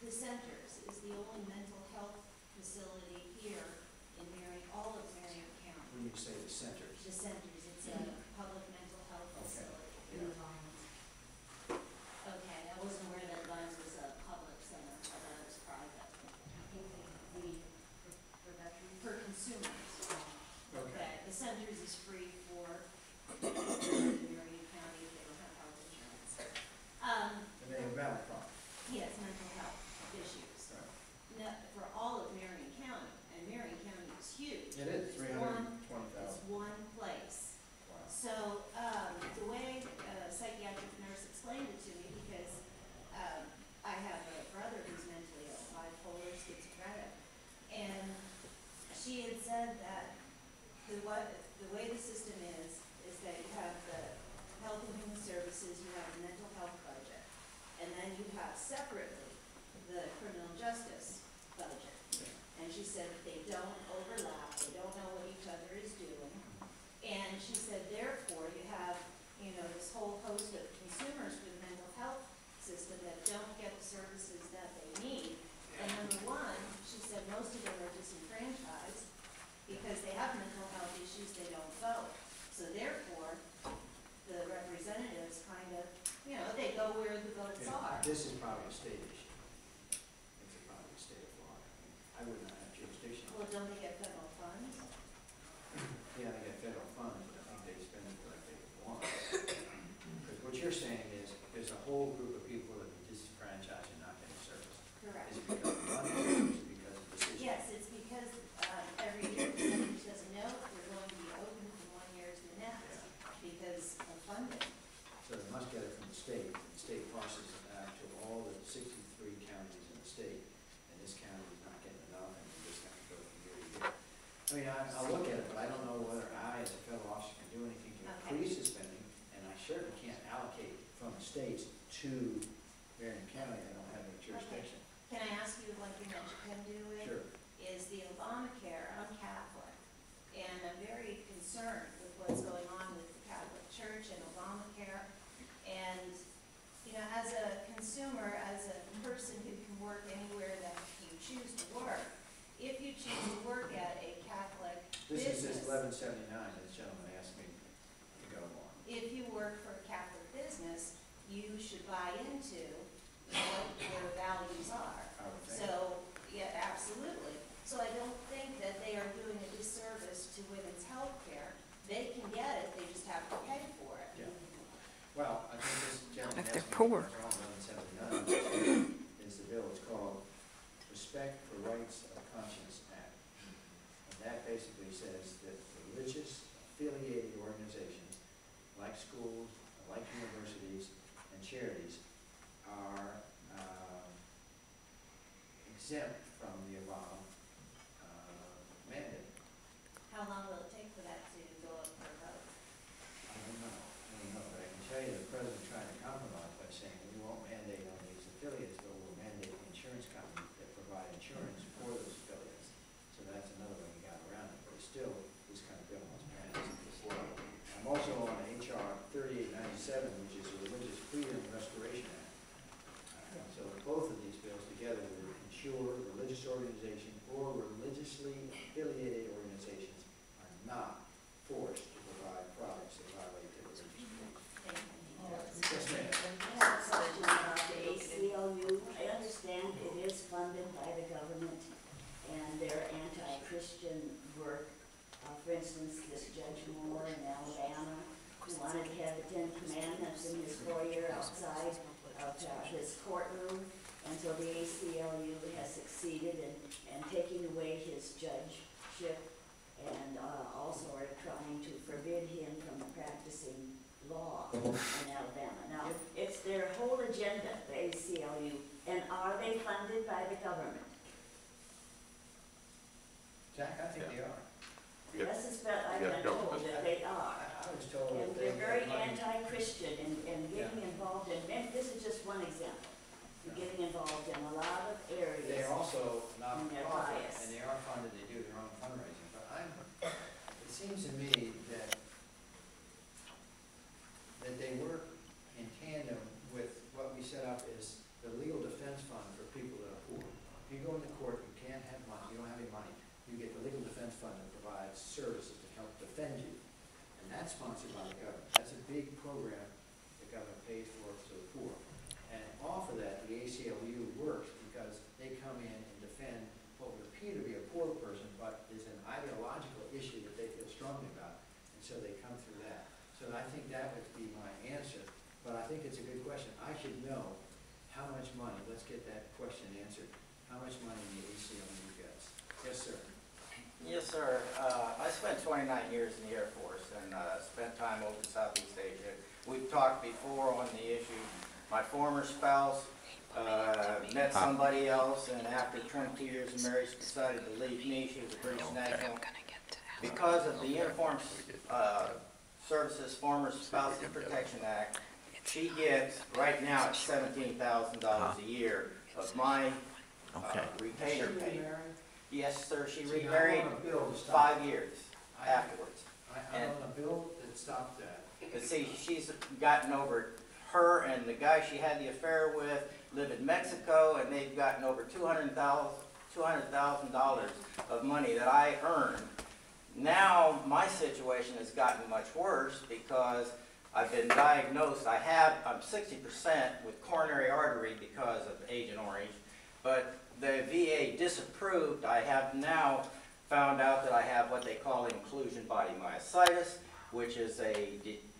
the Centers is the only mental health facility here in all of Marion County. When you say the Centers? The Centers, it's a public mental health facility. Yeah. Okay, I wasn't aware that Vines was a public center, I thought it was private. For consumers. Okay. The Centers is free for Marion County if they don't have health insurance. And they have mental problem. Yes, mental health issues. Right. No, for all of Marion County, and Marion County is huge. It is, It's 320,000. It's one place. Wow. So, the way a psychiatric nurse explained it to me, because I have a brother who's mentally ill, bipolar, schizophrenic, and she had said that the way the system is that you have the Health and Human Services, you have the mental health budget, and then you have separately the criminal justice budget. And she said that they don't overlap, they don't know what each other is doing. And she said, therefore, you have, this whole host of consumers for the mental health system that don't get the services that they need. And number one, she said most of them are disenfranchised because they have mental health issues, they don't vote. So therefore, the representatives kind of, they go where the votes are. This is probably a state issue. It's probably a state of Florida. I would not have jurisdiction. Well, don't they get federal funds? Yeah, they get federal funds, but I think they spend it like they want. Because what you're saying is, there's a whole group of people that are disenfranchised and not getting service. Correct. Is it because of money or is it because of decision? Yes, it's because every year the village doesn't know if they're going to be open from one year to the next because of funding. So they must get it from the state. The state passes it out to all the 63 counties in the state, and this county is not getting enough, and we just have to go from year to year. I mean, I'll look at it, but I don't know whether I, as a federal officer, can do anything to increase the spending, and I certainly can't allocate from the states to Marion County. I don't have any jurisdiction. Can I ask you one thing that you can do with? Sure. Is the Obamacare. I'm Catholic, and I'm very concerned with what's going on with the Catholic Church and Obamacare. And, as a consumer, as a person who can work anywhere that you choose to work, if you choose to work at a Catholic This business, is 1179, this gentleman asked me to go on. if you work for a Catholic business, you should buy into what their values are. I would think. So, yeah, absolutely. So I don't think that they are doing a disservice to women's health care. They can get it, they just have to pay for it. Yeah. Well, I think this gentleman If asked they're me poor. for 1179 is the bill. It's called Respect for Rights of Conscience Act. And that basically says that religious affiliated organizations like schools, like universities, and charities are exempt from the Obama mandate. How long will it take for that to go up for a vote? I don't know, but I can tell you the president tried to compromise by saying we won't mandate on these affiliates, but we'll mandate insurance companies that provide insurance for those affiliates. So that's another way we got around it, but still, this kind of bill must pass. I'm also on HR 3897, which is a Religious Freedom Restoration Act. So both of these bills together will ensure religious organization or religiously affiliated organizations are not forced to provide products that violate their religious beliefs. Yes, ma'am. I have a question about the ACLU. I understand it is funded by the government and their anti-Christian work. For instance, this Judge Moore in Alabama who wanted to have the 10 Commandments in his foyer outside of his courtroom. And so the ACLU has succeeded in taking away his judgeship and also are trying to forbid him from practicing law in Alabama. Now, it's their whole agenda, the ACLU, and are they funded by the government? Jack, I think they are. This is what I've been told that they are. I was told And that they're very get money. anti-Christian and getting involved in, this is just one example. They're getting involved in a lot of areas. They're also And they're not-for-profit, biased. and they are funded, they do their own fundraising, but it seems to me that they work in tandem with what we set up as the legal defense fund for people that are Defense Fund that provides services to help defend you. And that's sponsored by the government. That's a big program the government pays for to the poor. And off of that, the ACLU works because they come in and defend what would appear to be a poor person, but is an ideological issue that they feel strongly about. And so they come through that. So I think that would be my answer. But I think it's a good question. I should know how much money, let's get that question answered, how much money the ACLU gets. Yes, sir. Yes, sir. I spent 29 years in the Air Force and spent time over in Southeast Asia. We've talked before on the issue. My former spouse met somebody else, and after 22 years of marriage decided to leave me. She was a British national. Because of the Uniformed Services Former Spouses Protection Act, she gets, right now, it's $17,000 a year of my retainer pay. Yes, sir, she remarried 5 years afterwards. I'm on a bill that stopped that. But see, she's gotten over, her and the guy she had the affair with live in Mexico, and they've gotten over $200,000 of money that I earned. Now, my situation has gotten much worse because I've been diagnosed, I'm 60% with coronary artery because of Agent Orange, but the VA disapproved. I have now found out that I have what they call inclusion body myositis, which is a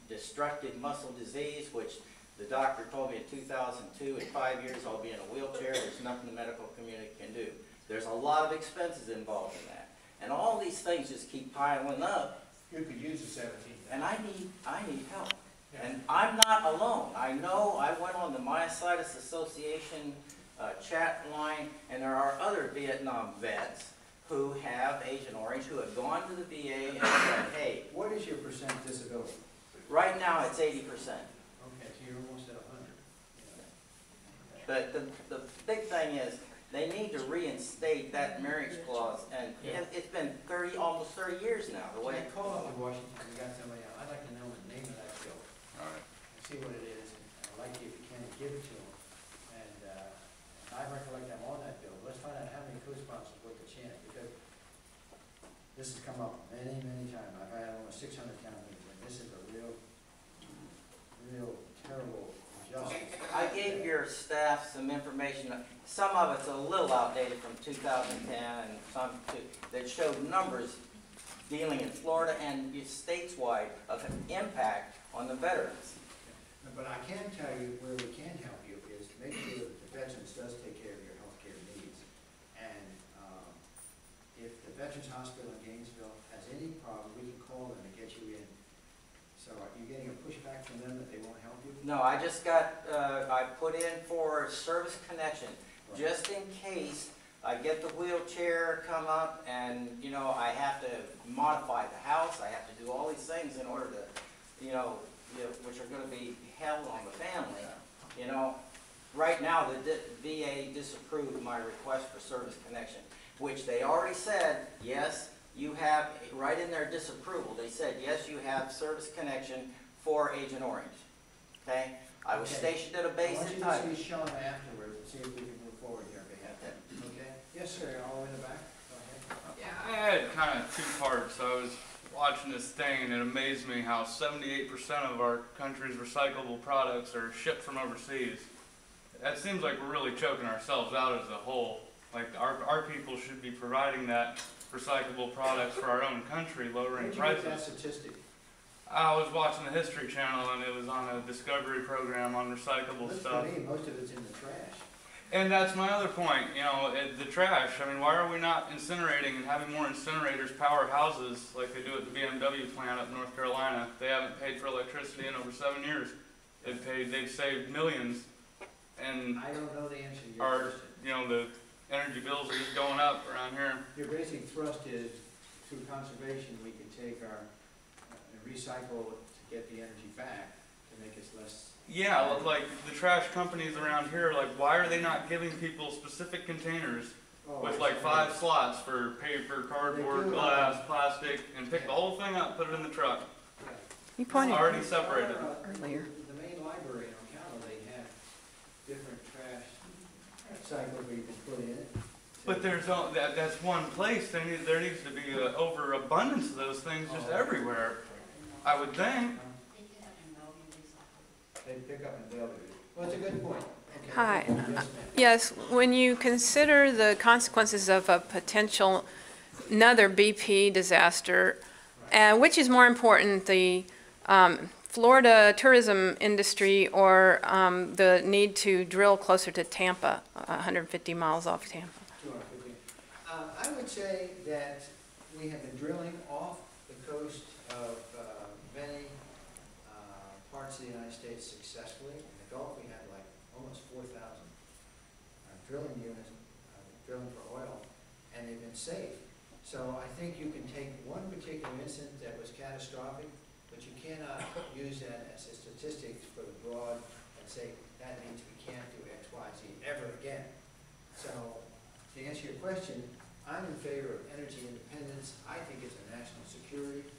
destructive muscle disease, which the doctor told me in 2002, in 5 years I'll be in a wheelchair. There's nothing the medical community can do. There's a lot of expenses involved in that. And all these things just keep piling up. You could use the 17. And I need help. And I'm not alone. I know I went on the Myositis Association chat line, and there are other Vietnam vets who have Agent Orange who have gone to the VA and said, hey. What is your percent disability? Right now it's 80%. Okay, so you're almost at 100. But the big thing is, they need to reinstate that marriage clause, and it's been almost 30 years now. The way Can I call up to Washington, we got somebody else, I'd like to know the name of that bill. All right. See what it is, and I'd like you, if you can, give it to them. And I recollect I'm on that bill. Let's find out how many co-sponsors worth the chance, because this has come up many, many times. I've had almost 600 town meetings, and this is a real terrible injustice. I gave your staff some information. Some of it's a little outdated from 2010, and some that showed numbers dealing in Florida and stateswide of an impact on the veterans. But I can tell you where we can help you is to make sure that the veterans does take care of your health care needs. And if the Veterans Hospital in Gainesville has any problem, we can call them and get you in. So are you getting a pushback from them that they won't help you? No, I just got, I put in for service connection, just in case I get the wheelchair come up and, you know, I have to modify the house, I have to do all these things in order to, which are going to be held on the family. You know, right now the VA disapproved my request for service connection, which they already said, yes, you have, right in their disapproval, they said, yes, you have service connection for Agent Orange. Okay? I was stationed at a base in I want Thailand. you to see Sean afterwards and see if we can move forward here on behalf of him. Okay? Yes, sir, all the way in the back. Go ahead. Yeah, I had kind of two parts. I was watching this thing, and it amazed me how 78% of our country's recyclable products are shipped from overseas. That seems like we're really choking ourselves out as a whole. Like our people should be providing that recyclable products for our own country, lowering prices. Where'd you get that statistic? I was watching the History Channel, and it was on a Discovery program on recyclable stuff. For me, most of it's in the trash. And that's my other point, the trash. I mean, why are we not incinerating and having more incinerators power houses like they do at the BMW plant up in North Carolina? They haven't paid for electricity in over 7 years. They've saved millions. And I don't know the answer to your question. the energy bills are just going up around here. Your basic thrust is through conservation, we can take our recycle to get the energy back to make us less. Yeah, like the trash companies around here, like why are they not giving people specific containers with like 5 slots for paper, cardboard, glass, plastic, and pick the whole thing up, put it in the truck? Yeah. You pointed Already separated. earlier. The main library in Ocala, they have different trash cycles where you can put in it. But there's that's one place. There needs to be an overabundance of those things just everywhere. I would think. They pick up in Bellevue. Well, it's a good point. Okay. Hi. Yes, ma'am. Yes, when you consider the consequences of a potential another BP disaster, which is more important, the Florida tourism industry or the need to drill closer to Tampa, 150 miles off Tampa? 250. I would say that we have been drilling off the coast of many parts of the United States successfully. In the Gulf, we had like almost 4,000 drilling units, drilling for oil, and they've been safe. So I think you can take one particular incident that was catastrophic, but you cannot use that as a statistic for the broad and say that means we can't do X, Y, Z ever again. So to answer your question, I'm in favor of energy independence. I think it's a national security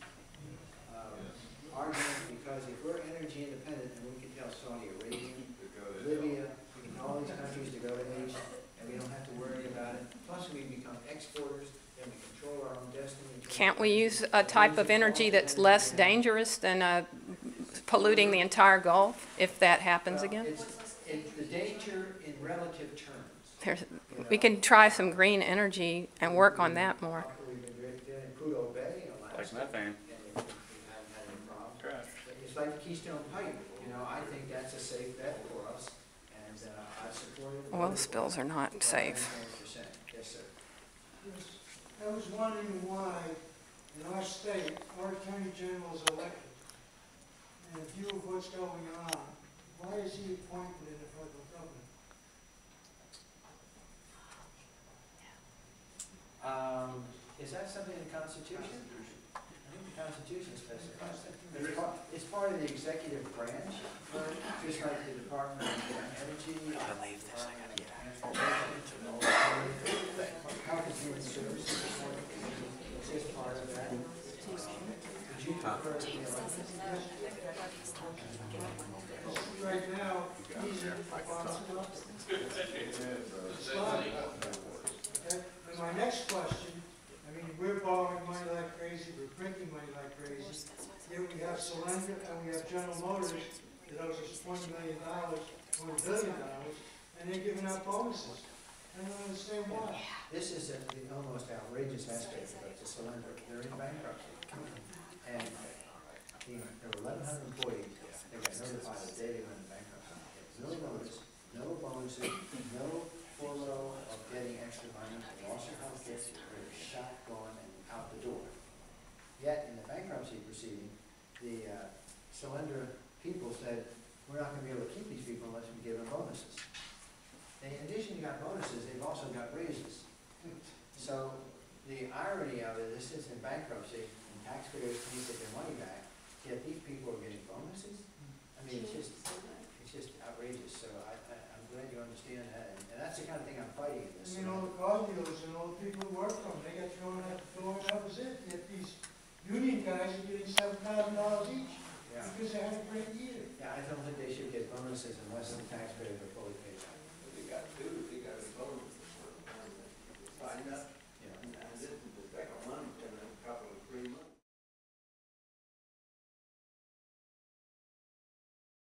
argument, because if we're energy independent, then we can tell Saudi Arabia, Libya, we can tell all these countries to go to Asia, and we don't have to worry about it. Plus, we become exporters, then we control our own destiny. Can't we use a type of energy that's less dangerous than polluting the entire Gulf if that happens again? It's the danger in relative terms. We can try some green energy and work on that more. We've been doing Prudhoe Bay in Alaska. Like methane. And we haven't had any problems. Trash. It's like the Keystone Pipe, I think that's a safe bet for us, and I support it. Oil spills are not safe. 100%. Yes, sir. Yes, I was wondering why in our state, our attorney general is elected. And in view of what's going on, why is he appointed in the federal government? Is that something in the Constitution? I think the Constitution specifies that. It's part of the executive branch, just like the Department of Energy. I believe this. Health and Human Services. It's just part of that. Would you prefer to be elected? Right now, he's in responsibility. It's not. Okay, and my next question, I mean, we're borrowing money like crazy, we're printing money like crazy. Here we have Solyndra and we have General Motors that owes us $20 million, $20 billion, and they're giving out bonuses. I don't understand why. This is the almost outrageous aspect of it, the Solyndra. They're in bankruptcy. And there were 1,100 employees that got notified the day they went into bankruptcy. No notice, no bonuses, no furlough of getting extra money, loss of health care, they're shot, gone, and out the door. Yet in the bankruptcy proceeding, the Solyndra people said, we're not going to be able to keep these people unless we give them bonuses. And in addition to got bonuses, they've also got raises. So the irony of it, this is in bankruptcy, and taxpayers can't get their money back, yet these people are getting bonuses? I mean, it's just outrageous. So I'm glad you understand that, and that's the kind of thing I'm fighting in I this. mean, all the car dealers and all the people who work for them, they got thrown out the door and that was it. Yet these union guys are getting $7,000 each Yeah. because they had a great year. Yeah, I don't think they should get bonuses unless the taxpayers are fully paid back. They got two, they got a bonus. Sign up.